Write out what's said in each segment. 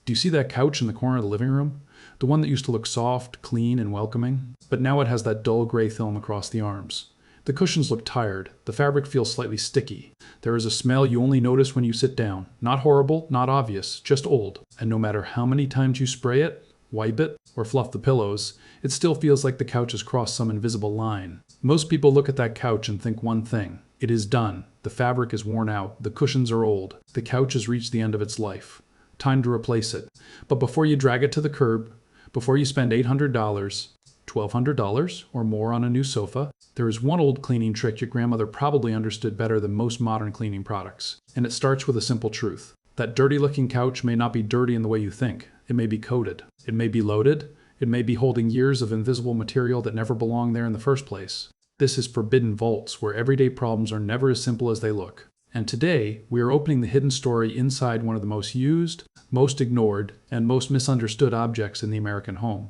Do you see that couch in the corner of the living room? The one that used to look soft, clean, and welcoming? But now it has that dull gray film across the arms. The cushions look tired. The fabric feels slightly sticky. There is a smell you only notice when you sit down. Not horrible, not obvious, just old. And no matter how many times you spray it, wipe it, or fluff the pillows, it still feels like the couch has crossed some invisible line. Most people look at that couch and think one thing. It is done. The fabric is worn out. The cushions are old. The couch has reached the end of its life. Time to replace it. But before you drag it to the curb, before you spend $800, $1,200 or more on a new sofa, there is one old cleaning trick your grandmother probably understood better than most modern cleaning products. And it starts with a simple truth. That dirty-looking couch may not be dirty in the way you think. It may be coated. It may be loaded. It may be holding years of invisible material that never belonged there in the first place. This is forbidden vaults, where everyday problems are never as simple as they look. And today, we are opening the hidden story inside one of the most used, most ignored, and most misunderstood objects in the American home.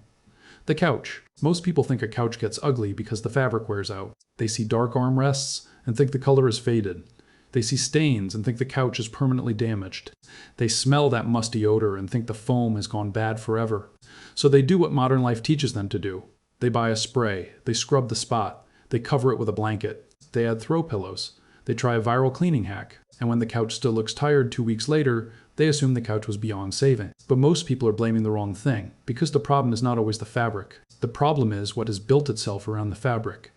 The couch. Most people think a couch gets ugly because the fabric wears out. They see dark armrests and think the color is faded. They see stains and think the couch is permanently damaged. They smell that musty odor and think the foam has gone bad forever. So they do what modern life teaches them to do. They buy a spray. They scrub the spot. They cover it with a blanket. They add throw pillows. They try a viral cleaning hack. And when the couch still looks tired 2 weeks later, they assume the couch was beyond saving. But most people are blaming the wrong thing, because the problem is not always the fabric. The problem is what has built itself around the fabric.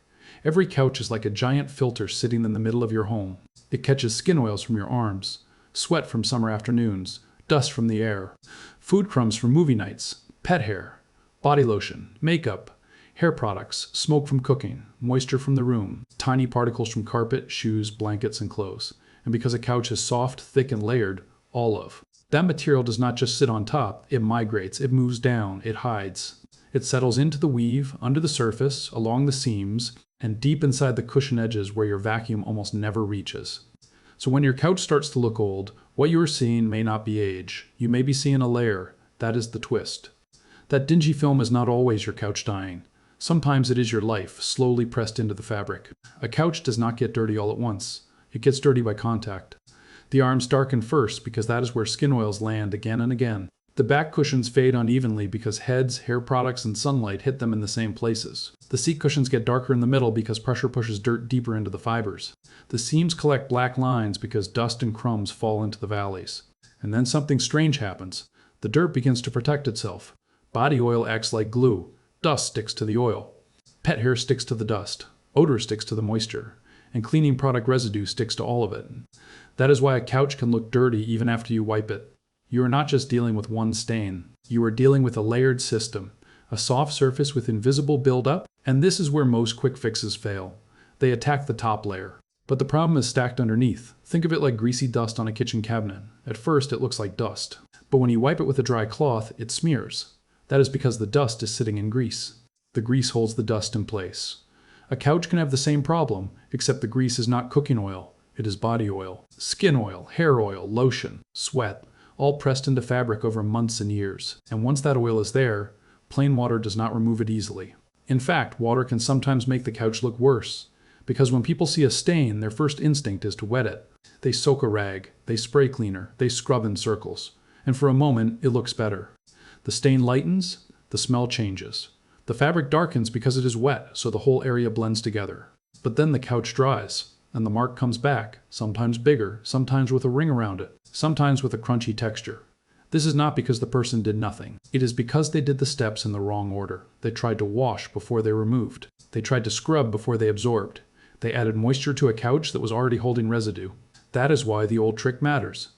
Every couch is like a giant filter sitting in the middle of your home. It catches skin oils from your arms, sweat from summer afternoons, dust from the air, food crumbs from movie nights, pet hair, body lotion, makeup, hair products, smoke from cooking, moisture from the room, tiny particles from carpet, shoes, blankets, and clothes. And because a couch is soft, thick, and layered, all of. That material does not just sit on top, it migrates, it moves down, it hides. It settles into the weave, under the surface, along the seams, and deep inside the cushion edges where your vacuum almost never reaches. So when your couch starts to look old, what you are seeing may not be age. You may be seeing a layer. That is the twist. That dingy film is not always your couch dying. Sometimes it is your life, slowly pressed into the fabric. A couch does not get dirty all at once. It gets dirty by contact. The arms darken first because that is where skin oils land again and again. The back cushions fade unevenly because heads, hair products, and sunlight hit them in the same places. The seat cushions get darker in the middle because pressure pushes dirt deeper into the fibers. The seams collect black lines because dust and crumbs fall into the valleys. And then something strange happens. The dirt begins to protect itself. Body oil acts like glue. Dust sticks to the oil. Pet hair sticks to the dust. Odor sticks to the moisture. And cleaning product residue sticks to all of it. That is why a couch can look dirty even after you wipe it. You are not just dealing with one stain. You are dealing with a layered system, a soft surface with invisible buildup, and this is where most quick fixes fail. They attack the top layer. But the problem is stacked underneath. Think of it like greasy dust on a kitchen cabinet. At first, it looks like dust. But when you wipe it with a dry cloth, it smears. That is because the dust is sitting in grease. The grease holds the dust in place. A couch can have the same problem, except the grease is not cooking oil. It is body oil, skin oil, hair oil, lotion, sweat, all pressed into fabric over months and years. And once that oil is there, plain water does not remove it easily. In fact, water can sometimes make the couch look worse. Because when people see a stain, their first instinct is to wet it. They soak a rag, they spray cleaner, they scrub in circles. And for a moment, it looks better. The stain lightens, the smell changes. The fabric darkens because it is wet, so the whole area blends together. But then the couch dries, and the mark comes back, sometimes bigger, sometimes with a ring around it, sometimes with a crunchy texture. This is not because the person did nothing. It is because they did the steps in the wrong order. They tried to wash before they removed. They tried to scrub before they absorbed. They added moisture to a couch that was already holding residue. That is why the old trick matters.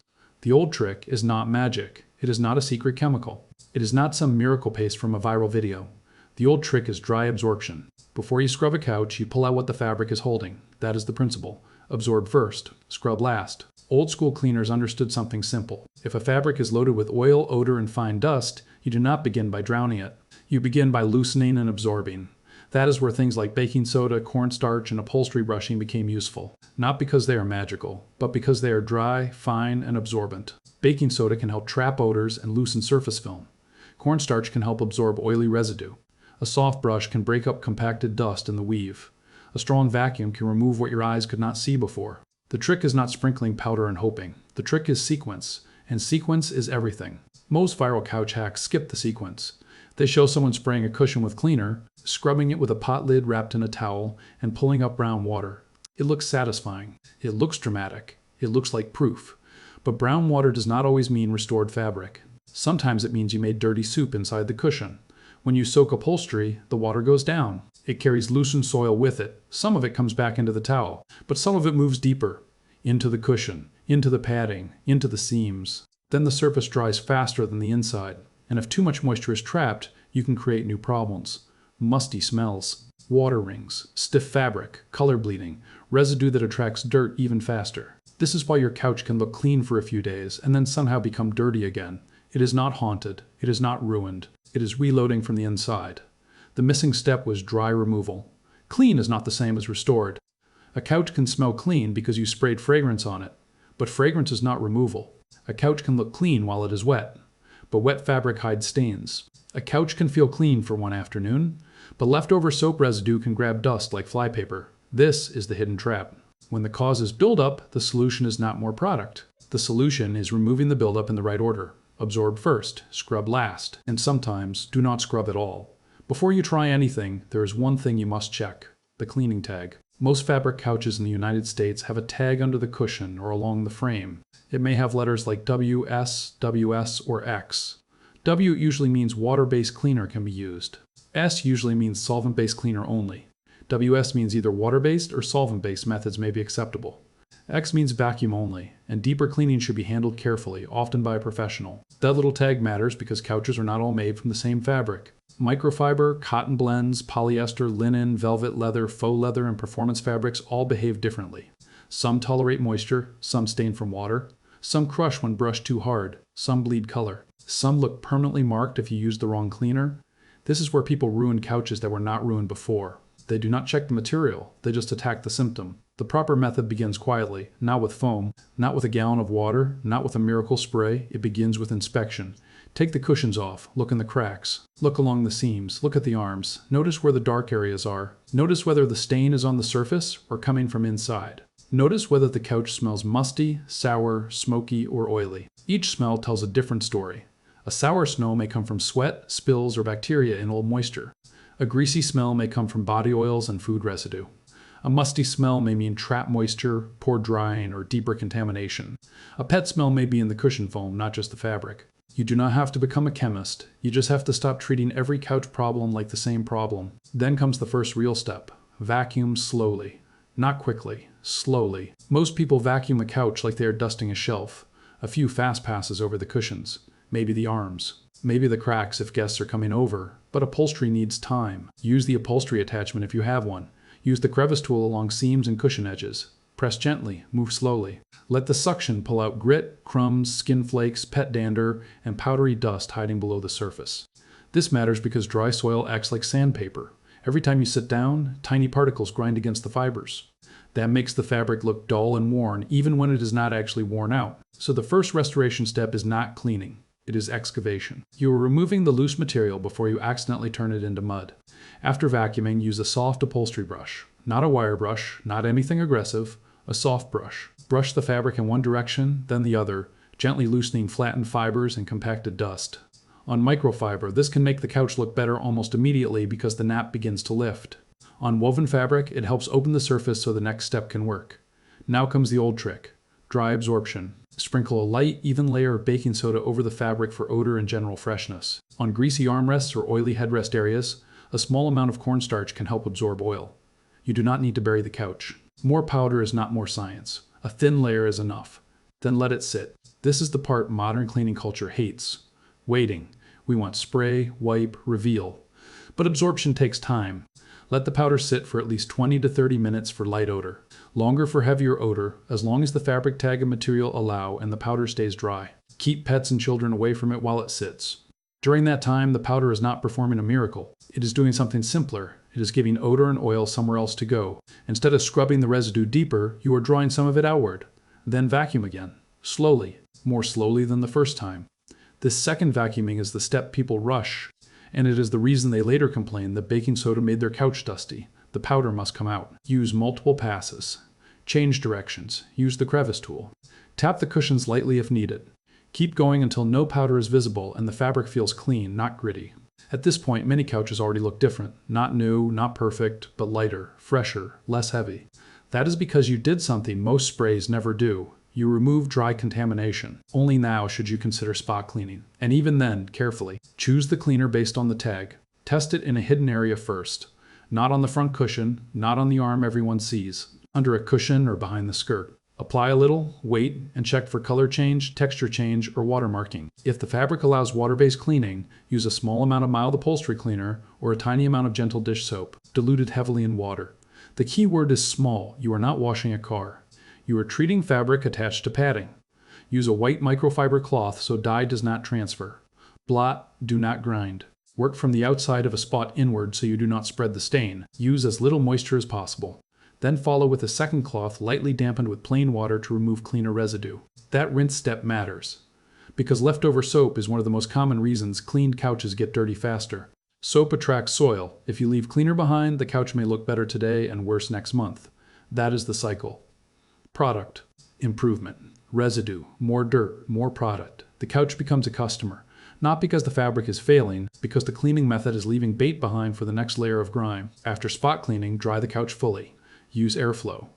The old trick is not magic. It is not a secret chemical. It is not some miracle paste from a viral video. The old trick is dry absorption. Before you scrub a couch, you pull out what the fabric is holding. That is the principle. Absorb first, scrub last. Old school cleaners understood something simple. If a fabric is loaded with oil, odor, and fine dust, you do not begin by drowning it. You begin by loosening and absorbing. That is where things like baking soda, cornstarch, and upholstery brushing became useful. Not because they are magical, but because they are dry, fine, and absorbent. Baking soda can help trap odors and loosen surface film. Cornstarch can help absorb oily residue. A soft brush can break up compacted dust in the weave. A strong vacuum can remove what your eyes could not see before. The trick is not sprinkling powder and hoping. The trick is sequence, and sequence is everything. Most viral couch hacks skip the sequence. They show someone spraying a cushion with cleaner, scrubbing it with a pot lid wrapped in a towel, and pulling up brown water. It looks satisfying. It looks dramatic. It looks like proof. But brown water does not always mean restored fabric. Sometimes it means you made dirty soup inside the cushion. When you soak upholstery, the water goes down. It carries loosened soil with it. Some of it comes back into the towel, but some of it moves deeper, into the cushion, into the padding, into the seams. Then the surface dries faster than the inside. And if too much moisture is trapped, you can create new problems. Musty smells, water rings, stiff fabric, color bleeding, residue that attracts dirt even faster. This is why your couch can look clean for a few days and then somehow become dirty again. It is not haunted. It is not ruined. It is reloading from the inside. The missing step was dry removal. Clean is not the same as restored. A couch can smell clean because you sprayed fragrance on it, but fragrance is not removal. A couch can look clean while it is wet, but wet fabric hides stains. A couch can feel clean for one afternoon, but leftover soap residue can grab dust like flypaper. This is the hidden trap. When the cause is buildup, the solution is not more product. The solution is removing the buildup in the right order. Absorb first, scrub last, and sometimes do not scrub at all. Before you try anything, there is one thing you must check: the cleaning tag. Most fabric couches in the United States have a tag under the cushion or along the frame. It may have letters like WS, WS, or X. W usually means water-based cleaner can be used. S usually means solvent-based cleaner only. WS means either water-based or solvent-based methods may be acceptable. X means vacuum only, and deeper cleaning should be handled carefully, often by a professional. That little tag matters because couches are not all made from the same fabric. Microfiber, cotton blends, polyester, linen, velvet, leather, faux leather, and performance fabrics all behave differently. Some tolerate moisture, some stain from water, some crush when brushed too hard, some bleed color. Some look permanently marked if you use the wrong cleaner. This is where people ruin couches that were not ruined before. They do not check the material, they just attack the symptom. The proper method begins quietly, not with foam, not with a gallon of water, not with a miracle spray. It begins with inspection. Take the cushions off, look in the cracks, look along the seams, look at the arms, notice where the dark areas are. Notice whether the stain is on the surface or coming from inside. Notice whether the couch smells musty, sour, smoky, or oily. Each smell tells a different story. A sour smell may come from sweat, spills, or bacteria in old moisture. A greasy smell may come from body oils and food residue. A musty smell may mean trapped moisture, poor drying, or deeper contamination. A pet smell may be in the cushion foam, not just the fabric. You do not have to become a chemist. You just have to stop treating every couch problem like the same problem. Then comes the first real step. Vacuum slowly. Not quickly. Slowly. Most people vacuum a couch like they are dusting a shelf. A few fast passes over the cushions. Maybe the arms. Maybe the cracks if guests are coming over. But upholstery needs time. Use the upholstery attachment if you have one. Use the crevice tool along seams and cushion edges. Press gently, move slowly. Let the suction pull out grit, crumbs, skin flakes, pet dander, and powdery dust hiding below the surface. This matters because dry soil acts like sandpaper. Every time you sit down, tiny particles grind against the fibers. That makes the fabric look dull and worn, even when it is not actually worn out. So the first restoration step is not cleaning. It is excavation. You are removing the loose material before you accidentally turn it into mud. After vacuuming, use a soft upholstery brush. Not a wire brush, not anything aggressive, a soft brush. Brush the fabric in one direction, then the other, gently loosening flattened fibers and compacted dust. On microfiber, this can make the couch look better almost immediately because the nap begins to lift. On woven fabric, it helps open the surface so the next step can work. Now comes the old trick: dry absorption. Sprinkle a light, even layer of baking soda over the fabric for odor and general freshness. On greasy armrests or oily headrest areas, a small amount of cornstarch can help absorb oil. You do not need to bury the couch. More powder is not more science. A thin layer is enough. Then let it sit. This is the part modern cleaning culture hates. Waiting. We want spray, wipe, reveal. But absorption takes time. Let the powder sit for at least 20 to 30 minutes for light odor. Longer for heavier odor, as long as the fabric tag and material allow and the powder stays dry. Keep pets and children away from it while it sits. During that time, the powder is not performing a miracle. It is doing something simpler. It is giving odor and oil somewhere else to go. Instead of scrubbing the residue deeper, you are drawing some of it outward. Then vacuum again. Slowly. More slowly than the first time. This second vacuuming is the step people rush, and it is the reason they later complain that baking soda made their couch dusty. The powder must come out. Use multiple passes. Change directions. Use the crevice tool. Tap the cushions lightly if needed. Keep going until no powder is visible and the fabric feels clean, not gritty. At this point, many couches already look different. Not new, not perfect, but lighter, fresher, less heavy. That is because you did something most sprays never do. You remove dry contamination. Only now should you consider spot cleaning. And even then, carefully. Choose the cleaner based on the tag. Test it in a hidden area first. Not on the front cushion, not on the arm everyone sees. Under a cushion or behind the skirt. Apply a little, wait, and check for color change, texture change, or watermarking. If the fabric allows water-based cleaning, use a small amount of mild upholstery cleaner or a tiny amount of gentle dish soap, diluted heavily in water. The key word is small. You are not washing a car. You are treating fabric attached to padding. Use a white microfiber cloth so dye does not transfer. Blot, do not grind. Work from the outside of a spot inward so you do not spread the stain. Use as little moisture as possible. Then follow with a second cloth lightly dampened with plain water to remove cleaner residue. That rinse step matters, because leftover soap is one of the most common reasons cleaned couches get dirty faster. Soap attracts soil. If you leave cleaner behind, the couch may look better today and worse next month. That is the cycle. Product, improvement, residue, more dirt, more product. The couch becomes a customer, not because the fabric is failing, because the cleaning method is leaving bait behind for the next layer of grime. After spot cleaning, dry the couch fully. Use airflow.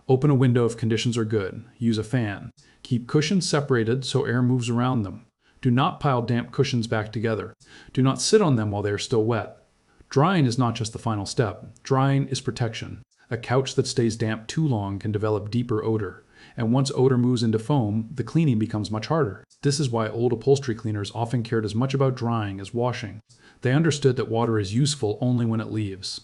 Open a window if conditions are good. Use a fan. Keep cushions separated so air moves around them. Do not pile damp cushions back together. Do not sit on them while they are still wet. Drying is not just the final step. Drying is protection. A couch that stays damp too long can develop deeper odor. And once odor moves into foam, the cleaning becomes much harder. This is why old upholstery cleaners often cared as much about drying as washing. They understood that water is useful only when it leaves.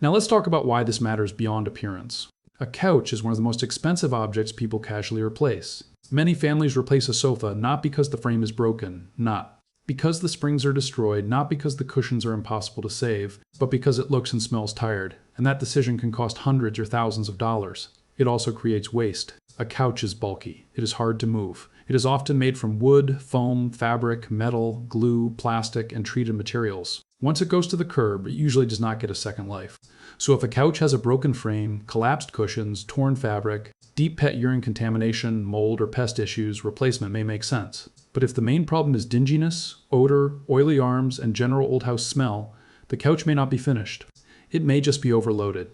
Now let's talk about why this matters beyond appearance. A couch is one of the most expensive objects people casually replace. Many families replace a sofa not because the frame is broken, not because the springs are destroyed, not because the cushions are impossible to save, but because it looks and smells tired. And that decision can cost hundreds or thousands of dollars. It also creates waste. A couch is bulky. It is hard to move. It is often made from wood, foam, fabric, metal, glue, plastic, and treated materials. Once it goes to the curb, it usually does not get a second life. So if a couch has a broken frame, collapsed cushions, torn fabric, deep pet urine contamination, mold, or pest issues, replacement may make sense. But if the main problem is dinginess, odor, oily arms, and general old house smell, the couch may not be finished. It may just be overloaded.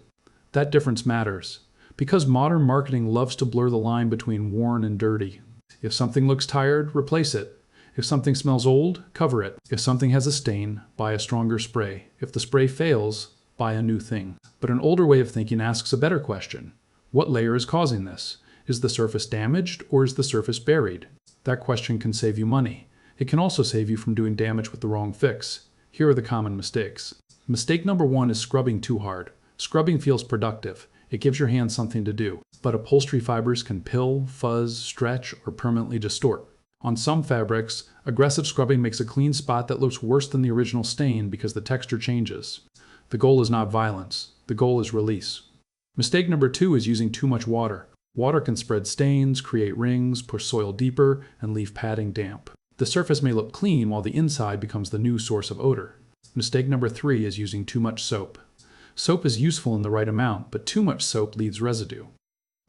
That difference matters, because modern marketing loves to blur the line between worn and dirty. If something looks tired, replace it. If something smells old, cover it. If something has a stain, buy a stronger spray. If the spray fails, buy a new thing. But an older way of thinking asks a better question. What layer is causing this? Is the surface damaged or is the surface buried? That question can save you money. It can also save you from doing damage with the wrong fix. Here are the common mistakes. Mistake number 1 is scrubbing too hard. Scrubbing feels productive. It gives your hands something to do. But upholstery fibers can pill, fuzz, stretch, or permanently distort. On some fabrics, aggressive scrubbing makes a clean spot that looks worse than the original stain because the texture changes. The goal is not violence. The goal is release. Mistake number 2 is using too much water. Water can spread stains, create rings, push soil deeper, and leave padding damp. The surface may look clean while the inside becomes the new source of odor. Mistake number 3 is using too much soap. Soap is useful in the right amount, but too much soap leaves residue.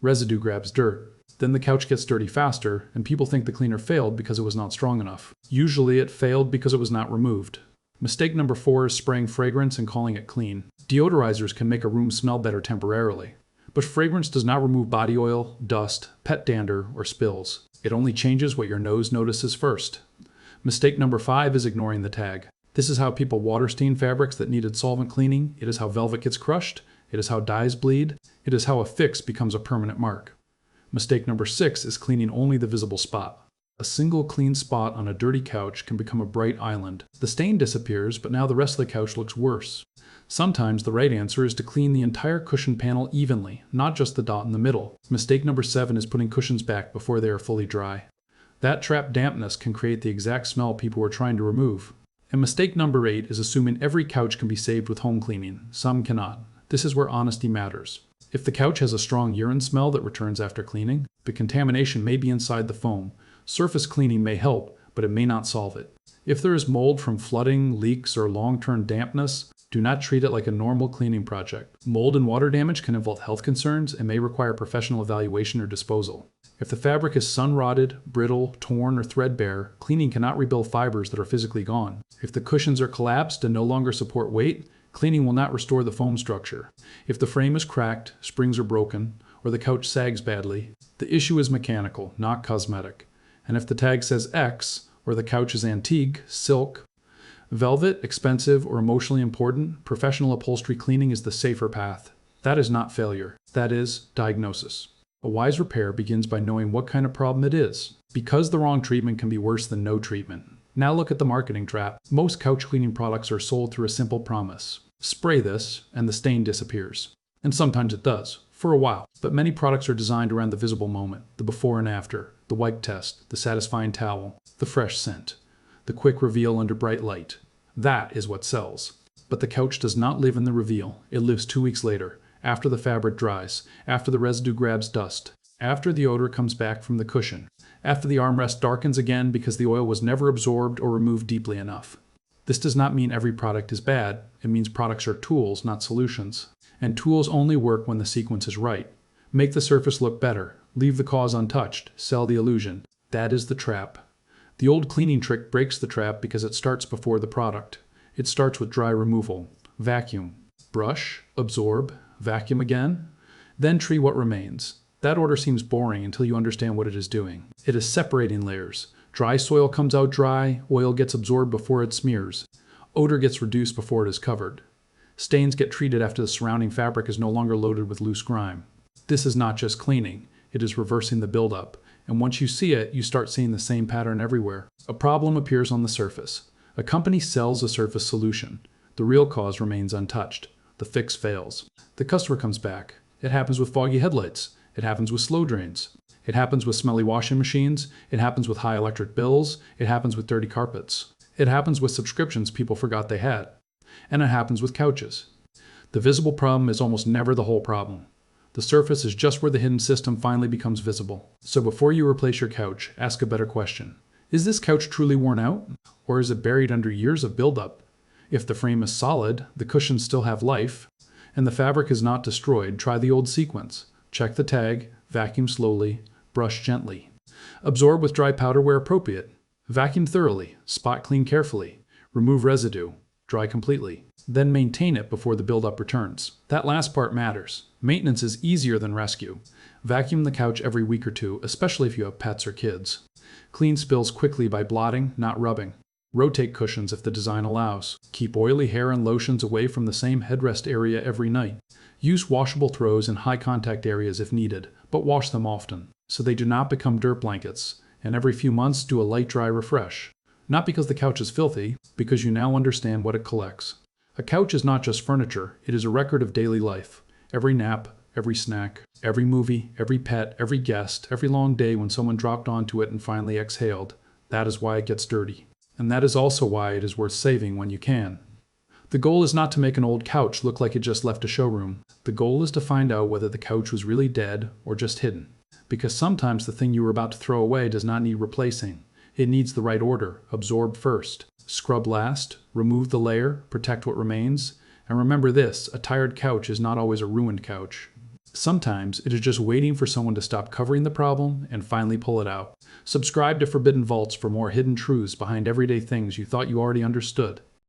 Residue grabs dirt. Then the couch gets dirty faster, and people think the cleaner failed because it was not strong enough. Usually it failed because it was not removed. Mistake number 4 is spraying fragrance and calling it clean. Deodorizers can make a room smell better temporarily, but fragrance does not remove body oil, dust, pet dander, or spills. It only changes what your nose notices first. Mistake number 5 is ignoring the tag. This is how people water stain fabrics that needed solvent cleaning. It is how velvet gets crushed. It is how dyes bleed. It is how a fix becomes a permanent mark. Mistake number 6 is cleaning only the visible spot. A single clean spot on a dirty couch can become a bright island. The stain disappears, but now the rest of the couch looks worse. Sometimes the right answer is to clean the entire cushion panel evenly, not just the dot in the middle. Mistake number 7 is putting cushions back before they are fully dry. That trapped dampness can create the exact smell people were trying to remove. And mistake number 8 is assuming every couch can be saved with home cleaning. Some cannot. This is where honesty matters. If the couch has a strong urine smell that returns after cleaning, the contamination may be inside the foam. Surface cleaning may help, but it may not solve it. If there is mold from flooding, leaks, or long-term dampness, do Do not treat it like a normal cleaning project. Mold and water damage can involve health concerns and may require professional evaluation or disposal. If the fabric is sun-rotted, brittle, torn, or threadbare, cleaning cannot rebuild fibers that are physically gone. If the cushions are collapsed and no longer support weight, cleaning will not restore the foam structure. If the frame is cracked, springs are broken, or the couch sags badly, the issue is mechanical, not cosmetic. And if the tag says X, or the couch is antique, silk, velvet, expensive, or emotionally important, professional upholstery cleaning is the safer path. That is not failure. That is diagnosis. A wise repair begins by knowing what kind of problem it is, because the wrong treatment can be worse than no treatment. Now look at the marketing trap. Most couch cleaning products are sold through a simple promise. Spray this, and the stain disappears. And sometimes it does, for a while. But many products are designed around the visible moment, the before and after, the wipe test, the satisfying towel, the fresh scent, the quick reveal under bright light. That is what sells. But the couch does not live in the reveal. It lives 2 weeks later, after the fabric dries, after the residue grabs dust, after the odor comes back from the cushion, after the armrest darkens again because the oil was never absorbed or removed deeply enough. This does not mean every product is bad. It means products are tools, not solutions. And tools only work when the sequence is right. Make the surface look better. Leave the cause untouched. Sell the illusion. That is the trap. The old cleaning trick breaks the trap because it starts before the product. It starts with dry removal. Vacuum. Brush. Absorb. Vacuum again. Then treat what remains. That order seems boring until you understand what it is doing. It is separating layers. Dry soil comes out dry, oil gets absorbed before it smears. Odor gets reduced before it is covered. Stains get treated after the surrounding fabric is no longer loaded with loose grime. This is not just cleaning, it is reversing the buildup. And once you see it, you start seeing the same pattern everywhere. A problem appears on the surface. A company sells a surface solution. The real cause remains untouched. The fix fails. The customer comes back. It happens with foggy headlights. It happens with slow drains. It happens with smelly washing machines. It happens with high electric bills. It happens with dirty carpets. It happens with subscriptions people forgot they had. And it happens with couches. The visible problem is almost never the whole problem. The surface is just where the hidden system finally becomes visible. So before you replace your couch, ask a better question. Is this couch truly worn out? Or is it buried under years of buildup? If the frame is solid, the cushions still have life, and the fabric is not destroyed, try the old sequence. Check the tag, vacuum slowly, brush gently. Absorb with dry powder where appropriate. Vacuum thoroughly, spot clean carefully. Remove residue, dry completely. Then maintain it before the buildup returns. That last part matters. Maintenance is easier than rescue. Vacuum the couch every week or two, especially if you have pets or kids. Clean spills quickly by blotting, not rubbing. Rotate cushions if the design allows. Keep oily hair and lotions away from the same headrest area every night. Use washable throws in high contact areas if needed, but wash them often, so they do not become dirt blankets, and every few months do a light dry refresh. Not because the couch is filthy, because you now understand what it collects. A couch is not just furniture, it is a record of daily life. Every nap, every snack, every movie, every pet, every guest, every long day when someone dropped onto it and finally exhaled. That is why it gets dirty. And that is also why it is worth saving when you can. The goal is not to make an old couch look like it just left a showroom. The goal is to find out whether the couch was really dead or just hidden. Because sometimes the thing you were about to throw away does not need replacing. It needs the right order. Absorb first, scrub last, remove the layer, protect what remains. And remember this, a tired couch is not always a ruined couch. Sometimes it is just waiting for someone to stop covering the problem and finally pull it out. Subscribe to Forbidden Vaults for more hidden truths behind everyday things you thought you already understood.